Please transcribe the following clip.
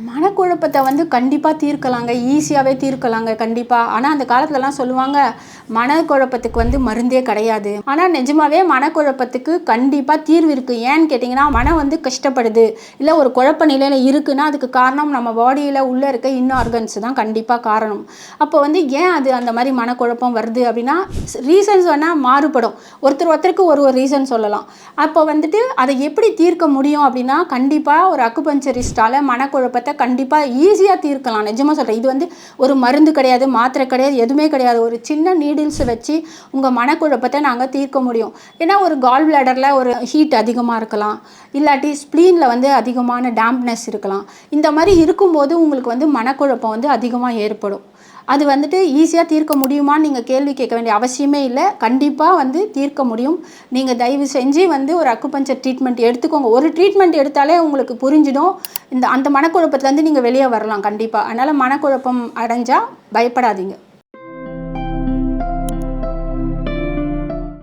மனக்குழப்பத்தை வந்து கண்டிப்பாக தீர்க்கலாங்க, ஈஸியாகவே தீர்க்கலாங்க கண்டிப்பாக. ஆனால் அந்த காலத்துலலாம் சொல்லுவாங்க, மனக்குழப்பத்துக்கு வந்து மருந்தே கிடையாது. ஆனால் நிஜமாவே மனக்குழப்பத்துக்கு கண்டிப்பாக தீர்வு இருக்குது. ஏன்னு கேட்டிங்கன்னா, மனம் வந்து கஷ்டப்படுது, இல்லை ஒரு குழப்ப நிலையில் இருக்குன்னா அதுக்கு காரணம் நம்ம பாடியில் உள்ளே இருக்க ஆர்கன்ஸ் தான் கண்டிப்பாக காரணம். அப்போ வந்து ஏன் அது அந்த மாதிரி மனக்குழப்பம் வருது அப்படின்னா, ரீசன்ஸ் வேணால் மாறுபடும். ஒருத்தருக்கு ஒரு ஒரு ரீசன் சொல்லலாம். அப்போ வந்துட்டு அதை எப்படி தீர்க்க முடியும் அப்படின்னா, கண்டிப்பாக ஒரு அக்குபஞ்சரிஸ்டால் மனக்குழப்பத்தை கண்டிப்பாக ஈஸியாக தீர்க்கலாம். நிஜமாக சொல்கிறேன், இது வந்து ஒரு மருந்து கிடையாது, மாத்திரை கிடையாது, எதுவுமே கிடையாது. ஒரு சின்ன நீடில்ஸ் வச்சு உங்கள் மனக்குழப்பத்தை நாங்கள் தீர்க்க முடியும். ஏன்னா ஒரு கால் பிளாடரில் ஒரு ஹீட் அதிகமாக இருக்கலாம், இல்லாட்டி ஸ்ப்ளீனில் வந்து அதிகமான டேம்ப்னஸ் இருக்கலாம். இந்த மாதிரி இருக்கும்போது உங்களுக்கு வந்து மனக்குழப்பம் வந்து அதிகமாக ஏற்படும். அது வந்துட்டு ஈஸியாக தீர்க்க முடியுமான்னு நீங்கள் கேள்வி கேட்க வேண்டிய அவசியமே இல்லை. கண்டிப்பாக வந்து தீர்க்க முடியும். நீங்கள் தயவு செஞ்சு வந்து ஒரு அக்குபஞ்சர் ட்ரீட்மெண்ட் எடுத்துக்கோங்க. ஒரு ட்ரீட்மெண்ட் எடுத்தாலே உங்களுக்கு புரிஞ்சிடும், அந்த மனக்குழப்பத்துலேருந்து நீங்கள் வெளியே வரலாம் கண்டிப்பாக. அதனால் மனக்குழப்பம் அடைஞ்சால் பயப்படாதீங்க.